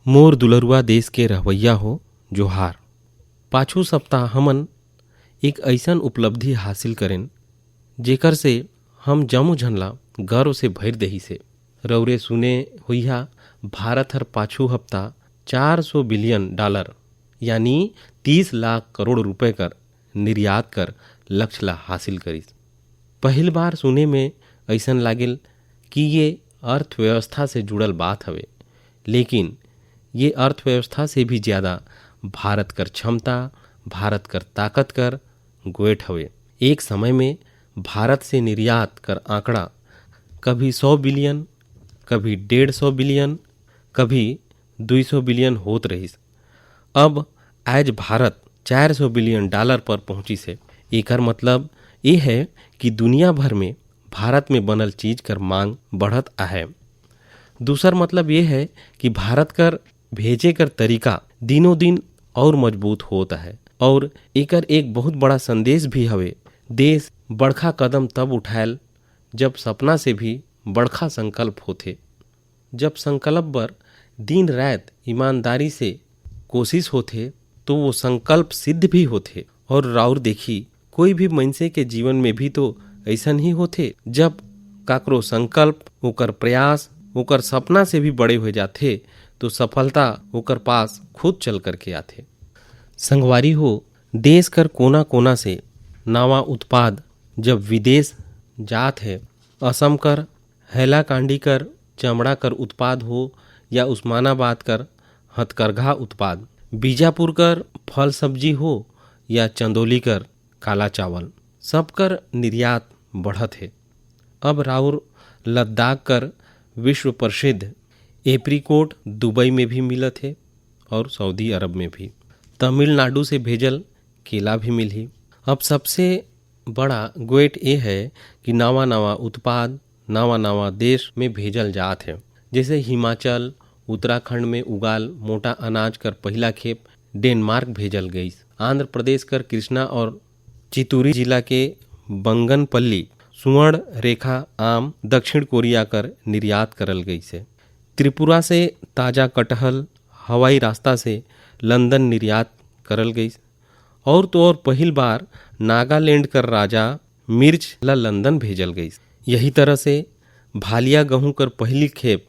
मोर दुलरुआ देश के रहवैया हो जोहार। पाछू सप्ताह हमन एक ऐसन उपलब्धि हासिल करेन जेकर से हम जम्मो झन ला गर्व से भर देही से। रौरे सुने हुईहा भारत हर पाछू हफ्ता 400 बिलियन डॉलर यानी 30 लाख करोड़ रुपए कर निर्यात कर लक्ष्य ला हासिल करिस। पहली बार सुने में ऐसन लागेल कि ये अर्थव्यवस्था से जुड़ल बात हवे, लेकिन ये अर्थव्यवस्था से भी ज़्यादा भारत कर क्षमता, भारत कर ताकत कर गोएठ हवे। एक समय में भारत से निर्यात कर आंकड़ा कभी 100 बिलियन, कभी 150 बिलियन, कभी 200 बिलियन होत रहिस। अब आज भारत 400 बिलियन डॉलर पर पहुंची से। एकर मतलब ये है कि दुनिया भर में भारत में बनल चीज कर मांग बढ़त आहे। दूसर मतलब ये है कि भारत कर भेजे कर तरीका दिनों दिन और मजबूत होता है। और एकर एक बहुत बड़ा संदेश भी हवे। देश बड़खा कदम तब उठायल जब सपना से भी बड़खा संकल्प होथे। जब संकल्प बर दिन रात ईमानदारी से कोशिश होथे तो वो संकल्प सिद्ध भी होथे। और राउर देखी कोई भी मनुष्य के जीवन में भी तो ऐसन ही होथे। जब काकरो संकल्प, ओकर प्रयास, ओकर सपना से भी बड़े हो जाते तो सफलता ओकर पास खुद चल करके आथे। संगवारी हो, देश कर कोना कोना से नवा उत्पाद जब विदेश जात है, असम कर हैलाकांडी कर चमड़ा कर उत्पाद हो या उस्मानाबाद कर हथकरघा उत्पाद, बीजापुर कर फल सब्जी हो या चंदौली कर काला चावल, सब कर निर्यात बढ़त है। अब राउर लद्दाख कर विश्व प्रसिद्ध एप्रिकोट दुबई में भी मिलत है और सऊदी अरब में भी। तमिलनाडु से भेजल केला भी मिली। अब सबसे बड़ा गोएट ये है कि नवा नवा उत्पाद नवा नवा देश में भेजल जात है। जैसे हिमाचल, उत्तराखंड में उगाल मोटा अनाज कर पहला खेप डेनमार्क भेजल गई। आंध्र प्रदेश कर कृष्णा और चितूरी जिला के बंगनपल्ली सुवर्ण रेखा आम दक्षिण कोरिया कर निर्यात करल गई से। त्रिपुरा से ताज़ा कटहल हवाई रास्ता से लंदन निर्यात करल गई। और तो और पहली बार नागालैंड कर राजा मिर्च ला लंदन भेजल गई। यही तरह से भालिया गेहूं कर पहली खेप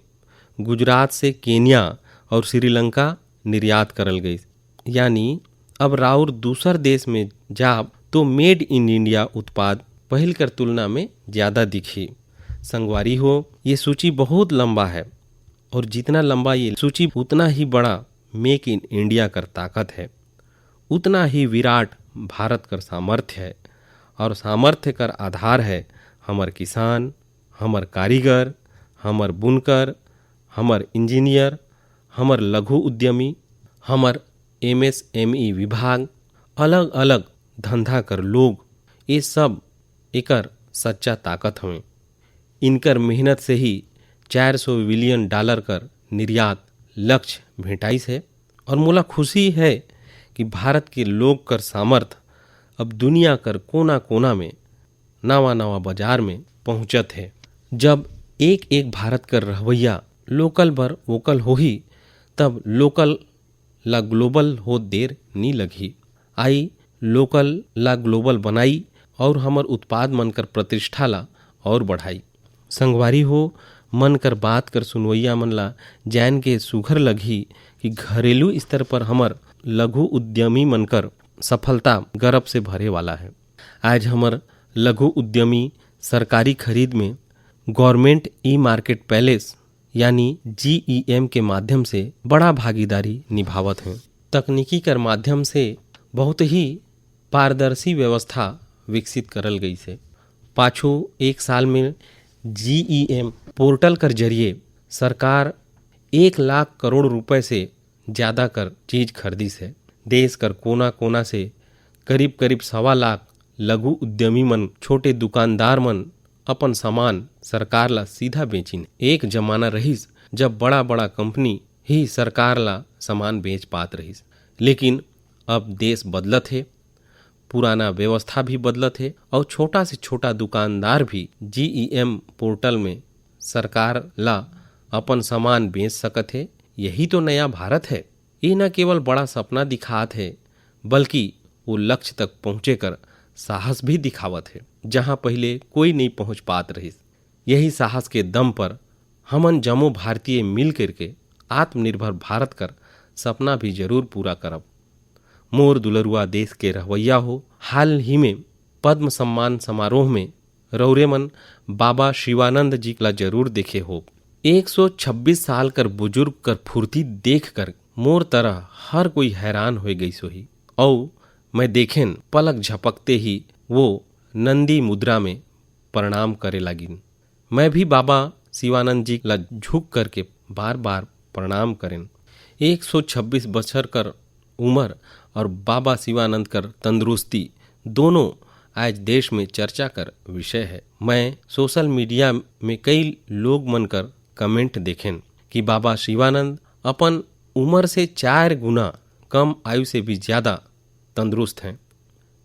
गुजरात से केन्या और श्रीलंका निर्यात करल गई। यानी अब राउर दूसर देश में जाब तो मेड इन इंडिया उत्पाद पहल कर तुलना में ज़्यादा दिखी। संगवारी हो, ये सूची बहुत लंबा है और जितना लंबा ये सूची उतना ही बड़ा मेक इन इंडिया कर ताकत है, उतना ही विराट भारत कर सामर्थ्य है। और सामर्थ्य कर आधार है हमर किसान, हमर कारीगर, हमर बुनकर, हमर इंजीनियर, हमर लघु उद्यमी, हमर MSME विभाग, अलग अलग धंधा कर लोग, ये सब एकर सच्चा ताकत हवे। इनकर मेहनत से ही 400 बिलियन डॉलर कर निर्यात लक्ष्य भेटाइस है। और मोला खुशी है कि भारत के लोग कर सामर्थ अब दुनिया कर कोना कोना में नवा नवा बाजार में पहुंचत है। जब एक एक भारत कर रहवैया लोकल बर वोकल होही तब लोकल ला ग्लोबल हो देर नी लगी। आई लोकल ला ग्लोबल बनाई और हमर उत्पाद मन कर प्रतिष्ठा ला और बढ़ाई। संगवारी हो, मन कर बात कर सुनवैया मन ला जान के सुघर लगी कि घरेलू स्तर पर हमर लघु उद्यमी मनकर सफलता गर्व से भरे वाला है। आज हमर लघु उद्यमी सरकारी खरीद में गवर्नमेंट ई मार्केट पैलेस यानी GEM के माध्यम से बड़ा भागीदारी निभावत हैं। तकनीकी कर माध्यम से बहुत ही पारदर्शी व्यवस्था विकसित करल गई से। पाछू एक साल में GEM पोर्टल कर जरिए सरकार 1 लाख करोड़ रुपए से ज़्यादा कर चीज खरीदी से। देश कर कोना कोना से करीब करीब 1.25 लाख लघु उद्यमी मन, छोटे दुकानदार मन अपन सामान सरकार ला सीधा बेचिन। एक जमाना रहीस जब बड़ा बड़ा कंपनी ही सरकार ला सामान बेच पात रहीस, लेकिन अब देश बदलत है, पुराना व्यवस्था भी बदलत है और छोटा से छोटा दुकानदार भी GEM पोर्टल में सरकार ला अपन सामान बेच सकत है यही तो नया भारत है। ये न केवल बड़ा सपना दिखात है, बल्कि वो लक्ष्य तक पहुँचे कर साहस भी दिखावत है, जहाँ पहले कोई नहीं पहुँच पात रहिस। यही साहस के दम पर हमन जम्मो भारतीय मिल करके आत्मनिर्भर भारत कर सपना भी जरूर पूरा करब। मोर दुलरुआ देश के रहवैया हो, हाल ही में पद्म सम्मान समारोह में रौरे मन बाबा शिवानंद जी ला जरूर देखे हो। 126 साल कर बुजुर्ग कर फुर्ती देख कर मोर तरह हर कोई हैरान हो गई सोही। और मैं देखेन पलक झपकते ही वो नंदी मुद्रा में प्रणाम करे लगिन। मैं भी बाबा शिवानंद जी ला झुक करके बार बार प्रणाम करें। 126 बछर कर उम्र और बाबा शिवानंद कर तंदुरुस्ती दोनों आज देश में चर्चा कर विषय है। मैं सोशल मीडिया में कई लोग मन कर कमेंट देखें कि बाबा शिवानंद अपन उम्र से 4 गुना कम आयु से भी ज़्यादा तंदुरुस्त हैं।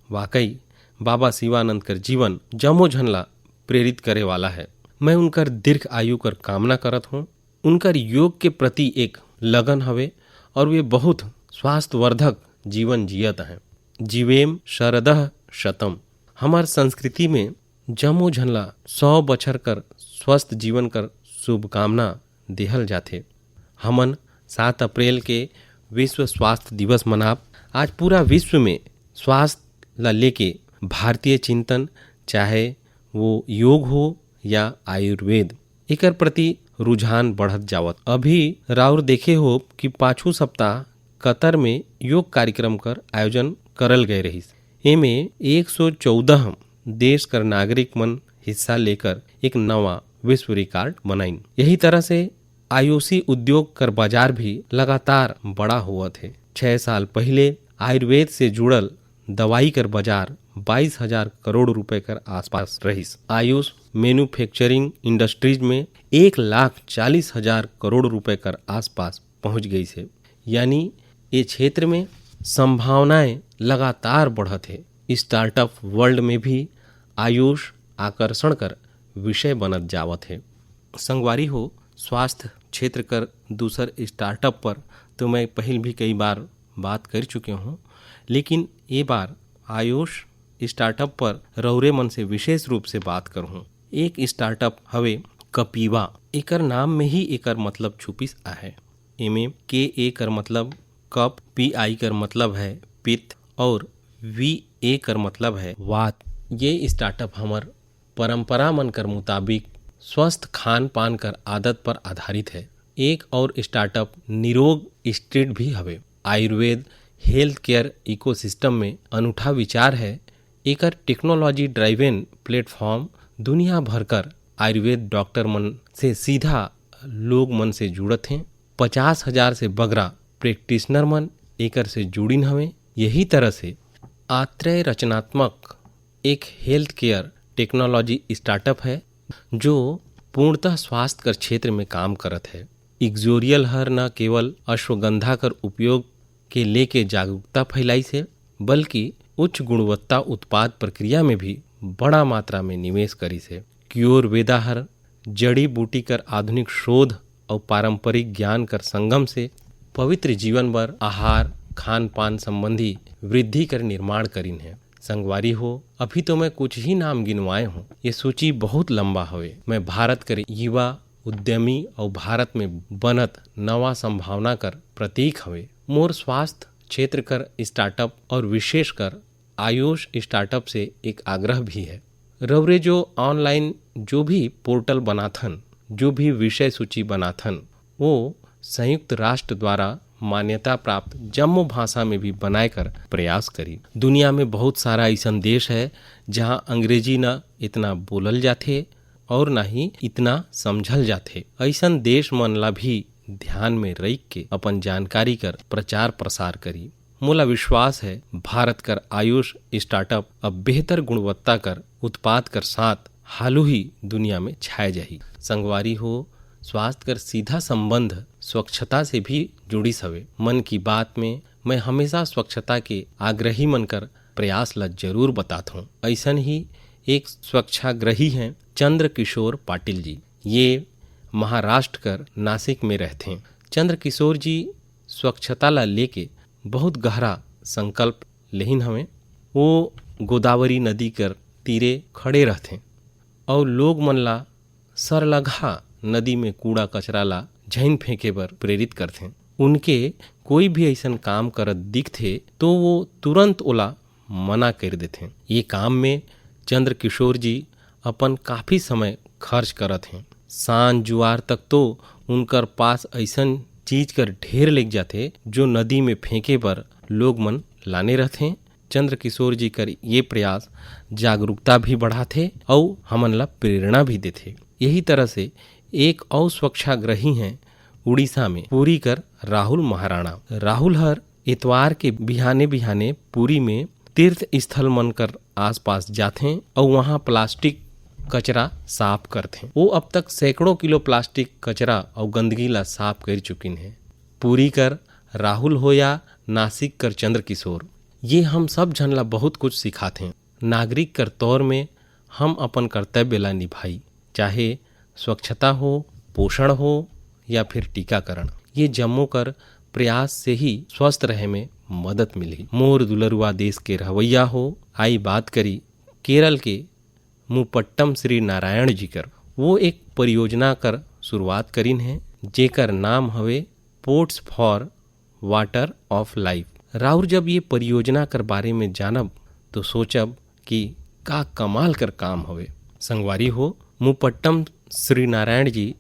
वाकई बाबा शिवानंद कर जीवन जमो झनला प्रेरित करे वाला है। मैं उनकर दीर्घ आयु कर कामना करत हूँ। उनकर योग के प्रति एक लगन हवे और वे बहुत स्वास्थ्यवर्धक जीवन जियत हैं। जीवेम शरदः शतम। हमार संस्कृति में जमो झनला 100 बछर कर स्वस्थ जीवन कर शुभकामना देहल जाथे। हमन 7 अप्रैल के विश्व स्वास्थ्य दिवस मनाब। आज पूरा विश्व में स्वास्थ्य ला लेके भारतीय चिंतन, चाहे वो योग हो या आयुर्वेद, एकर प्रति रुझान बढ़त जावत। अभी राउर देखे हो कि पाछू सप्ताह कतर में योग कार्यक्रम कर आयोजन करल गए रहिस। एमे 114 देश कर नागरिक मन हिस्सा लेकर एक नवा विश्व रिकॉर्ड बनाइन। यही तरह से आयुषी उद्योग कर बाजार भी लगातार बड़ा हुआ थे। 6 साल पहले आयुर्वेद से जुड़ल दवाई कर बाजार 22,000 करोड़ रुपए कर आसपास रहिस। आयुष मैन्युफैक्चरिंग इंडस्ट्रीज में 1,40,000 करोड़ रुपए कर आसपास पहुंच गई से। यानी ये क्षेत्र में संभावनाएं लगातार बढ़त है। स्टार्टअप वर्ल्ड में भी आयुष आकर्षण कर विषय बनत जावत है। संगवारी हो, स्वास्थ्य क्षेत्र कर दूसर स्टार्टअप पर तो मैं पहले भी कई बार बात कर चुके हूँ, लेकिन ये बार आयुष स्टार्टअप पर रौरे मन से विशेष रूप से बात करूँ। एक स्टार्टअप हवे कपिवा। एकर नाम में ही एकर मतलब छुपिस आहे। एमे के ए कर मतलब कप, पी आई कर मतलब है पित्त और वी ए कर मतलब है वात। ये स्टार्टअप हमर परंपरा मन कर मुताबिक स्वस्थ खान पान कर आदत पर आधारित है। एक और स्टार्टअप निरोग स्ट्रीट भी हवे। आयुर्वेद हेल्थ केयर इकोसिस्टम में अनूठा विचार है। एकर टेक्नोलॉजी ड्राइवेन प्लेटफॉर्म दुनिया भर कर आयुर्वेद डॉक्टर मन से सीधा लोग मन से जुड़त हैं। 50,000 से बगरा प्रैक्टिशनर मन एकर से जुड़िन हवे। यही तरह से आत्रेय रचनात्मक एक हेल्थ केयर टेक्नोलॉजी स्टार्टअप है जो पूर्णतः स्वास्थ्य कर क्षेत्र में काम करत है। इक्सोरियल हर न केवल अश्वगंधा कर उपयोग के लेके जागरूकता फैलाई से, बल्कि उच्च गुणवत्ता उत्पाद प्रक्रिया में भी बड़ा मात्रा में निवेश करी से। क्योर वेदा हर जड़ी बूटी कर आधुनिक शोध और पारंपरिक ज्ञान कर संगम से पवित्र जीवन भर आहार खान पान संबंधी वृद्धि कर निर्माण करीन है। संगवारी हो, अभी तो मैं कुछ ही नाम गिनवाए हूँ, ये सूची बहुत लंबा हवे। मैं भारत कर युवा उद्यमी और भारत में बनत नवा संभावना कर प्रतीक हवे। मोर स्वास्थ्य क्षेत्र कर स्टार्टअप और विशेष कर आयुष स्टार्टअप से एक आग्रह भी है। रवरे जो ऑनलाइन जो भी पोर्टल बनाथन, जो भी विषय सूची बनाथन, वो संयुक्त राष्ट्र द्वारा मान्यता प्राप्त जम्मो भाषा में भी बनाए कर प्रयास करी। दुनिया में बहुत सारा ऐसा देश है जहां अंग्रेजी न इतना बोलल जाथे और ना ही इतना समझल जाथे। ऐसा देश मन ला भी ध्यान में रख के अपन जानकारी कर प्रचार प्रसार करी। मोला विश्वास है भारत कर आयुष स्टार्टअप अब बेहतर गुणवत्ता कर उत्पाद कर साथ हालू ही दुनिया में छाए जाही। संगवारी हो, स्वास्थ्य कर सीधा संबंध स्वच्छता से भी जुड़ी सवे। मन की बात में मैं हमेशा स्वच्छता के आग्रही मन कर प्रयास ला जरूर बताता हूँ। ऐसा ही एक स्वच्छाग्रही हैं चंद्र किशोर पाटिल जी। ये महाराष्ट्र कर नासिक में रहते हैं। चंद्रकिशोर जी स्वच्छता ला लेके बहुत गहरा संकल्प लेहिन हमें। वो गोदावरी नदी कर तीरे खड़े रहथे और लोग मन ला सरलगा नदी में कूड़ा कचरा ला झैन फेंके बर प्रेरित करथे। उनके कोई भी ऐसन काम करत दिखथे तो वो तुरंत ओला मना कर देथे। ये काम में चंद्रकिशोर जी अपन काफी समय खर्च करत हैं। सांझ जुआर तक तो उनकर पास ऐसन चीज कर ढेर लग जाथे जो नदी में फेंके बर लोग मन लाने रहथे। चंद्रकिशोर जी कर ये प्रयास जागरूकता भी बढ़ाथे और हमन ला प्रेरणा भी देथे। यही तरह से एक और स्वच्छाग्रही हैं उड़ीसा में पुरी कर राहुल महाराणा। राहुल हर इतवार के बिहाने बिहाने पुरी में तीर्थ स्थल मन कर आसपास जाथे और वहाँ प्लास्टिक कचरा साफ करथे। वो अब तक सैकड़ों किलो प्लास्टिक कचरा और गंदगी ला साफ कर चुकिन है। पुरी कर राहुल हो या नासिक कर चंद्रकिशोर, ये हम सब जन ला बहुत कुछ सिखाथे। नागरिक कर तौर में हम अपन कर्तव्य ला निभाई, चाहे स्वच्छता हो, पोषण हो या फिर टीकाकरण। ये जम्मू कर प्रयास से ही स्वस्थ रहे में मदद मिली। मोर दुलरुआ देश के रवैया हो। आई बात करी केरल के मुपट्टम श्री नारायण जी कर। वो एक परियोजना कर शुरुआत करीन है जेकर नाम हवे ports for water of life. राउर जब ये परियोजना कर बारे में जानब तो सोचब कि का कमाल कर काम हवे। संगवारी हो, मुपट्टम श्री नारायण जी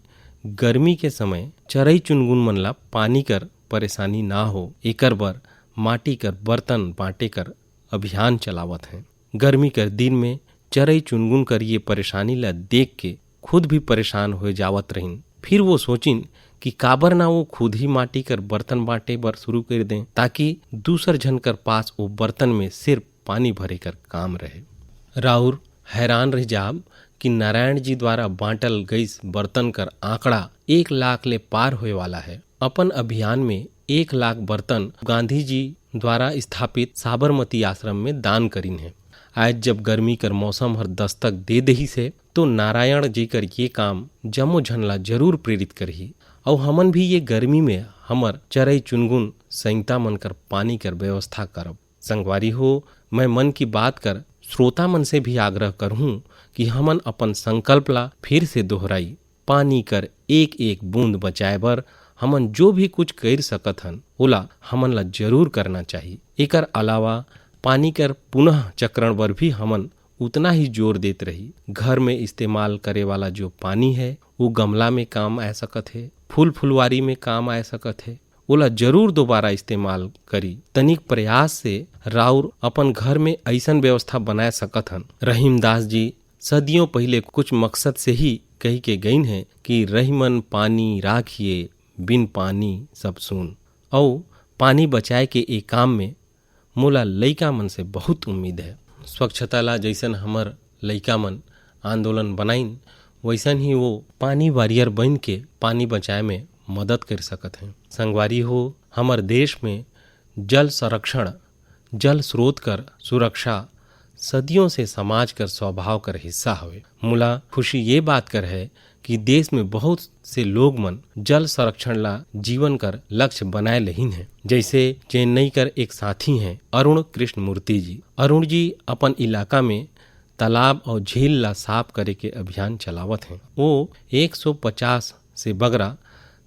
गर्मी के समय चरई चुनगुन मन ला पानी कर परेशानी ना हो एकर बर माटी कर बर्तन बांटे कर अभियान चलावत हैं। गर्मी कर दिन में चरई चुनगुन कर ये परेशानी ला देख के खुद भी परेशान हो जावत रहिन। फिर वो सोचिन कि काबर ना वो खुद ही माटी कर बर्तन बांटे बर शुरू कर दें ताकि दूसर जन कर पास वो बर्तन में सिर्फ पानी भरे कर काम रहे। राउर हैरान रह जाब कि नारायण जी द्वारा बांटल गईस बर्तन कर आंकड़ा 1 लाख ले पार होए वाला है। अपन अभियान में 1 लाख बर्तन गांधी जी द्वारा स्थापित साबरमती आश्रम में दान करीन है। आज जब गर्मी कर मौसम हर दस्तक दे दही से तो नारायण जी कर ये काम जम्मो झनला जरूर प्रेरित करही और हमन भी ये गर्मी में हमर चरई चुनगुन संहिता मन कर पानी कर व्यवस्था करब। संगवारी हो, मैं मन की बात कर श्रोता मन से भी आग्रह करहूं कि हमन अपन संकल्प ला फिर से दोहराई। पानी कर एक एक बूंद बचाए बर हमन जो भी कुछ कर सकत हन ओला हमन ला जरूर करना चाहिए। एकर अलावा पानी कर पुनः चक्रण बर भी हमन उतना ही जोर देते रही। घर में इस्तेमाल करे वाला जो पानी है वो गमला में काम आ सकत है, फूल फुलवारी में काम आ सकत है, ओला जरूर दोबारा इस्तेमाल करी। तनिक प्रयास से राउर अपन घर में ऐसन व्यवस्था बनाए सकत हन। रहीमदास जी सदियों पहले कुछ मकसद से ही कही के गईन है कि रहीमन पानी राखिए बिन पानी सब सुन। और पानी बचाए के एक काम में मोला लइका मन से बहुत उम्मीद है। स्वच्छता ला जैसन हमर लइका मन आंदोलन बनाइन वैसन ही वो पानी वॉरियर बन के पानी बचाए में मदद कर सकत हैं। संगवारी हो, हमर देश में जल संरक्षण, जल स्रोत कर सुरक्षा सदियों से समाज कर स्वभाव कर हिस्सा हवे। मुला खुशी ये बात कर है कि देश में बहुत से लोग मन जल संरक्षण ला जीवन कर लक्ष्य बनाए लेहिन है। जैसे चेन्नई कर एक साथी हैं अरुण कृष्णमूर्ति जी। अरुण जी अपन इलाका में तालाब और झील ला साफ करे के अभियान चलावत हैं। वो 150 से बगरा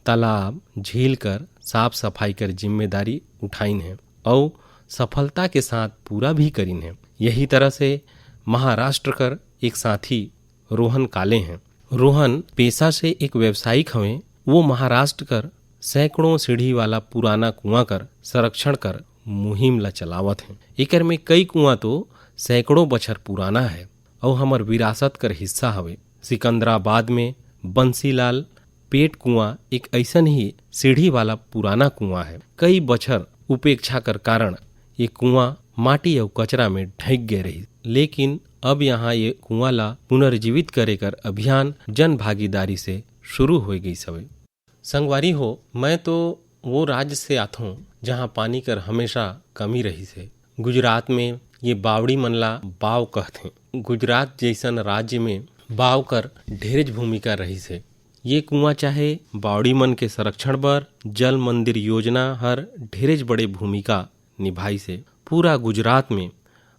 तालाब झील कर साफ सफाई कर जिम्मेदारी उठाइन है और सफलता के साथ पूरा भी करीन है। यही तरह से महाराष्ट्र कर एक साथी रोहन काले हैं। रोहन पेशा से एक व्यवसायिक हवे। वो महाराष्ट्र कर सैकड़ों सीढ़ी वाला पुराना कुआं कर संरक्षण कर मुहिम ला चलावत हैं। एकर में कई कुआं तो सैकड़ों बछर पुराना है और हमर विरासत कर हिस्सा हवे। सिकंदराबाद में बंसीलाल पेट कुआं एक ऐसन ही सीढ़ी वाला पुराना कुआं है। कई बछर उपेक्षा कर कारण ये कुआं माटी और कचरा में ढक गए रही, लेकिन अब यहाँ ये कुआं ला पुनर्जीवित करे कर अभियान जन भागीदारी से शुरू हो गई सवे। संगवारी हो, मैं तो वो राज्य से आता हूँ जहाँ पानी कर हमेशा कमी रही से। गुजरात में ये बावड़ी मन ला बाव कहते। गुजरात जैसन राज्य में बाव कर ढेरज भूमिका रही से। ये कुआं चाहे बावड़ी मन के संरक्षण बर जल मंदिर योजना हर ढेरेज बड़े भूमिका निभाई से पूरा गुजरात में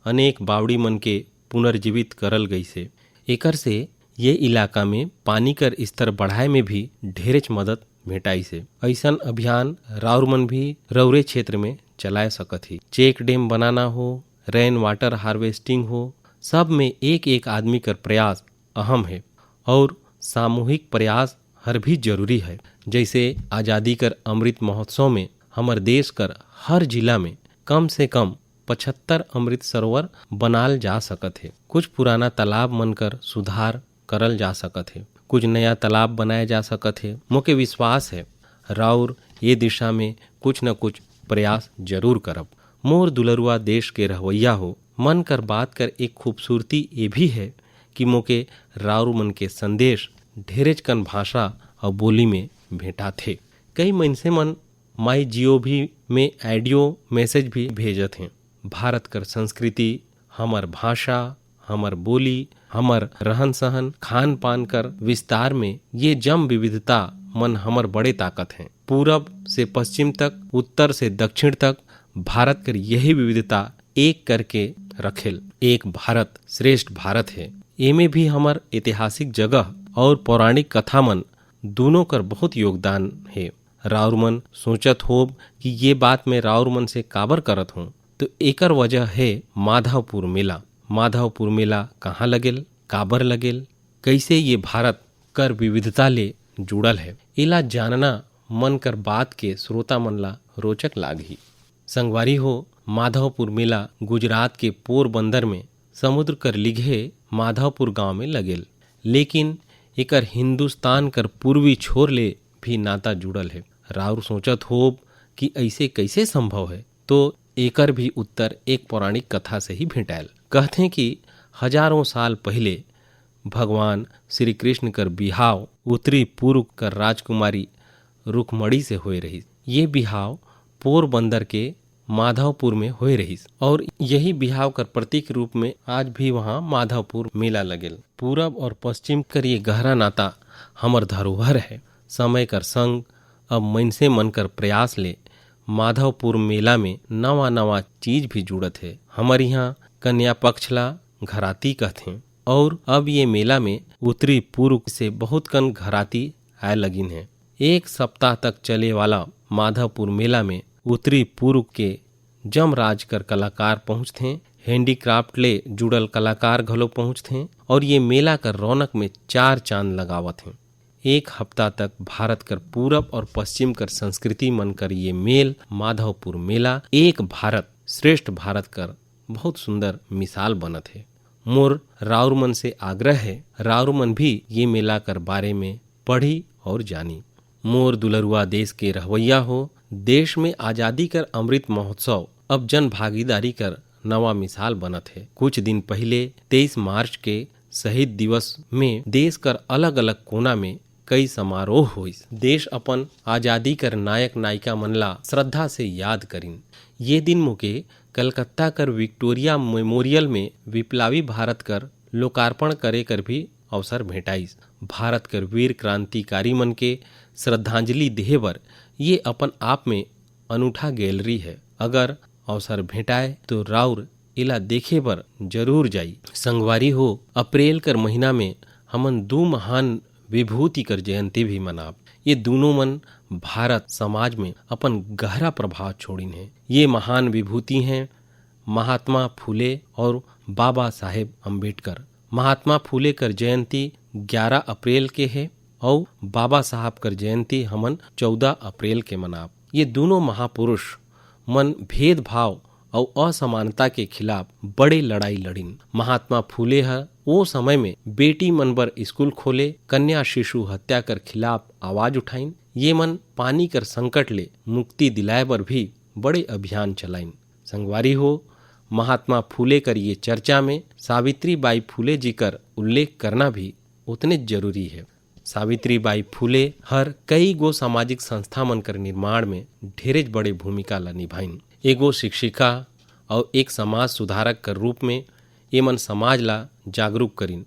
अनेक बावड़ी मन के पुनर्जीवित करल गई से। एकर से ये इलाका में पानी कर स्तर बढ़ाए में भी ढेरेच मदद भेटाई से। ऐसन अभियान राउर मन भी रौरे क्षेत्र में चलाए सकत ही। चेक डैम बनाना हो, रेन वाटर हार्वेस्टिंग हो, सब में एक एक आदमी कर प्रयास अहम है और सामूहिक प्रयास हर भी जरूरी है। जैसे आज़ादी कर अमृत महोत्सव में हमर देश कर हर जिला में कम से कम 75 अमृत सरोवर बनाल जा सकत है। कुछ पुराना तालाब मन कर सुधार करल जा सकत है, कुछ नया तालाब बनाया जा सकत है। मोके विश्वास है राउर ये दिशा में कुछ न कुछ प्रयास जरूर करब। मोर दुलरुआ देश के रहवैया हो, मन कर बात कर एक खूबसूरती ये भी है कि मोके राउर मन के संदेश ढेरेच कन भाषा और बोली में भेटा थे। कई मनसे मन माई जियो भी में ऑडियो मैसेज भी भेजत हैं। भारत कर संस्कृति, हमर भाषा, हमर बोली, हमर रहन सहन, खान पान कर विस्तार में ये जम विविधता मन हमर बड़े ताकत हैं। पूरब से पश्चिम तक, उत्तर से दक्षिण तक भारत कर यही विविधता एक करके रखेल एक भारत श्रेष्ठ भारत है। एमे भी हमर ऐतिहासिक जगह और पौराणिक कथा मन दोनों कर बहुत योगदान है। राउर मन सोचत होब कि ये बात मैं राउर मन से काबर करत हूँ, तो एकर वजह है माधवपुर मेला। माधवपुर मेला कहाँ लगेल, काबर लगेल, कैसे ये भारत कर विविधता ले जुड़ल है, इला जानना मन कर बात के श्रोता मन ला रोचक लागही। संगवारी हो, माधवपुर मेला गुजरात के पोरबंदर में समुद्र कर लिघे माधवपुर गांव में लगेल, लेकिन एकर हिंदुस्तान कर पूर्वी छोर ले भी नाता जुड़ल है। राउर सोचत होब कि ऐसे कैसे संभव है, तो एकर भी उत्तर एक पौराणिक कथा से ही भेटायल। कहते हैं कि हजारों साल पहले भगवान श्री कृष्ण कर बिहाव उत्तरी पूर्व कर राजकुमारी रुक्मणी से होए रही। ये बिहाव पोरबंदर के माधवपुर में होए रहीस और यही बिहाव कर प्रतीक रूप में आज भी वहाँ माधवपुर मेला लगेल। पूरब और पश्चिम कर ये गहरा नाता हमर धरोहर है। समय कर संग अब मनसे मन कर प्रयास ले माधवपुर मेला में नवा नवा चीज भी जुड़त है। हमर यहाँ कन्या पक्ष ला घराती कहते हैं और अब ये मेला में उत्तरी पूर्व से बहुत कन घराती आए लगिन है। एक सप्ताह तक चले वाला माधवपुर मेला में उत्तरी पूर्व के जमराज कर कलाकार पहुँचते, हैंडीक्राफ्ट ले जुड़ल कलाकार घलो पहुँचते और ये मेला कर रौनक में चार चांद लगावत हैं। एक हफ्ता तक भारत कर पूरब और पश्चिम कर संस्कृति मन कर ये मेल माधवपुर मेला एक भारत श्रेष्ठ भारत कर बहुत सुंदर मिसाल बनत है। मोर राउर मन से आग्रह है, राउर मन भी ये मेला कर बारे में पढ़ी और जानी। मोर दुलरुआ देश के रहवैया हो, देश में आजादी कर अमृत महोत्सव अब जन भागीदारी कर नवा मिसाल बनत है। कुछ दिन पहले 23 मार्च के शहीद दिवस में देश कर अलग अलग कोना में कई समारोह हुई। देश अपन आजादी कर नायक नायिका मनला श्रद्धा से याद करिन। ये दिन मुके कलकत्ता कर विक्टोरिया मेमोरियल में विप्लवी भारत कर लोकार्पण करे कर भी अवसर भेटाइस। भारत कर वीर क्रांतिकारी मन के श्रद्धांजलि देहे बर ये अपन आप में अनूठा गैलरी है। अगर अवसर भेटाए तो राउर इला देखे बर जरूर जाई। संगवारी हो, अप्रैल कर महीना में हमन दो महान विभूति कर जयंती भी मनाब। ये दोनों मन भारत समाज में अपन गहरा प्रभाव छोड़िन है। ये महान विभूति हैं महात्मा फूले और बाबा साहेब अम्बेडकर। महात्मा फूले कर जयंती 11 अप्रैल के है और बाबा साहब कर जयंती हमन 14 अप्रैल के मनाब। ये दोनों महापुरुष मन भेदभाव और असमानता के खिलाफ बड़े लड़ाई लड़िन। महात्मा फूले हर वो समय में बेटी मन बर स्कूल खोले, कन्या शिशु हत्या कर खिलाफ आवाज उठाइन। ये मन पानी कर संकट ले मुक्ति दिलाए बर भी बड़े अभियान चलाइन। संगवारी हो, महात्मा फूले कर ये चर्चा में सावित्री बाई फूले जी कर उल्लेख करना भी उतने जरूरी है। सावित्री बाई फूले हर कई गो सामाजिक संस्था मन कर निर्माण में ढेरेज बड़े भूमिका ला निभाइन। एगो शिक्षिका और एक समाज सुधारक कर रूप में ये मन समाज ला जागरूक करिन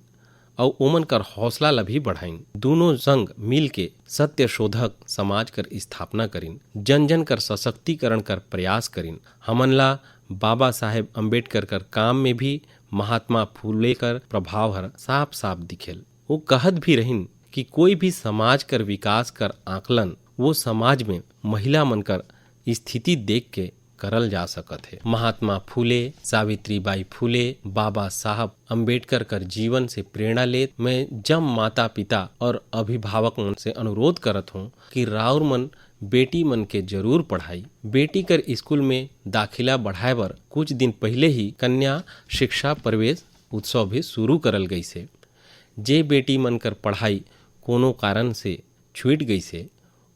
और ओमन कर हौसला ला भी बढ़ाइन। दोनों संग मिल के सत्य शोधक समाज कर स्थापना करिन, जन जन कर सशक्तिकरण कर प्रयास करिन। हमन ला बाबा साहेब अम्बेडकर कर काम में भी महात्मा फूले कर प्रभाव हर साफ साफ दिखेल। वो कहत भी रहिन कि कोई भी समाज कर विकास कर आकलन वो समाज में महिला मन कर स्थिति देख के करल जा सकत है। महात्मा फूले, सावित्रीबाई फूले, बाबा साहब अम्बेडकर कर जीवन से प्रेरणा ले मैं जब माता पिता और अभिभावक मन से अनुरोध करत हूँ कि राउर मन बेटी मन के जरूर पढ़ाई। बेटी कर स्कूल में दाखिला बढ़ाए बर कुछ दिन पहले ही कन्या शिक्षा प्रवेश उत्सव भी शुरू करल गई से। जे बेटी मन कर पढ़ाई कोनो कारण से छूट गई से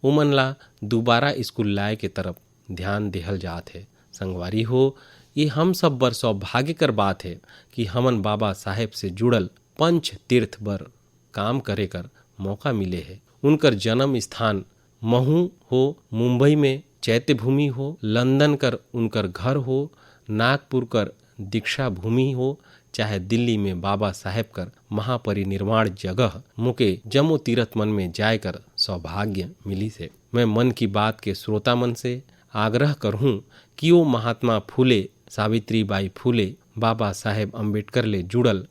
उमन ला दोबारा स्कूल लाए के तरफ ध्यान देहल जात है। संगवारी हो, ये हम सब बर सौभाग्य कर बात है कि हमन बाबा साहेब से जुड़ल पंच तीर्थ बर काम करे कर मौका मिले है। उनकर जन्म स्थान महू हो, मुंबई में चैत्य भूमि हो, लंदन कर उनकर घर हो, नागपुर कर दीक्षा भूमि हो, चाहे दिल्ली में बाबा साहेब कर महापरिनिर्वाण जगह मुके जम्मू तीर्थ मन में जाय कर सौभाग्य मिली से। मैं मन की बात के श्रोता मन से आग्रह करहूं कि वो महात्मा फूले, सावित्रीबाई फूले, बाबा साहेब अम्बेडकर ले जुड़ल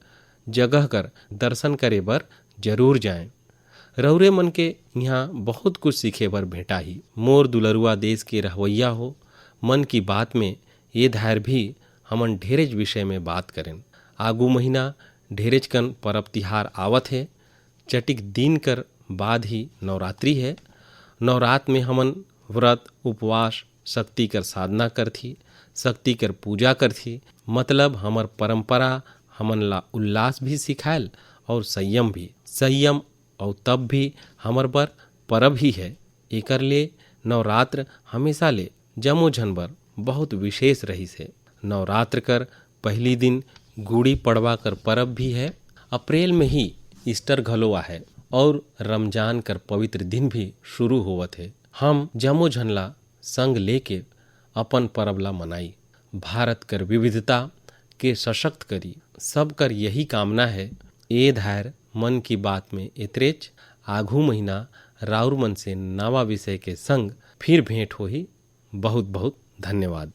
जगह कर दर्शन करे बर जरूर जाएं। रौरे मन के यहाँ बहुत कुछ सीखे बर भेंटा ही। मोर दुलरुआ देश के रहवैया हो, मन की बात में ये धार भी हमन ढेरेज विषय में बात करें। आगू महीना ढेरेज कन परब तिहार आवत है। चटिक दिन कर बाद ही नवरात्रि है। नवरात में हमन व्रत उपवास शक्ति कर साधना करथी, शक्ति कर पूजा करथी। मतलब हमर परंपरा हमन ला उल्लास भी सिखायल और संयम भी। संयम और तब भी हमर बर परब ही है। एकर ले नवरात्र हमेशा ले जम्मो झन बर बहुत विशेष रही से। नवरात्र कर पहली दिन गुड़ी पड़वा कर परब भी है। अप्रैल में ही ईस्टर घलोआ है और रमजान कर पवित्र दिन भी शुरू होवत है। हम जम्मो झन ला संग लेके अपन परब ला मनाई। भारत कर विविधता के सशक्त करी, सब कर यही कामना है। ए धार मन की बात में एतरेच। आघू महीना राउर मन से नवा विषय के संग फिर भेंट होही। बहुत बहुत धन्यवाद।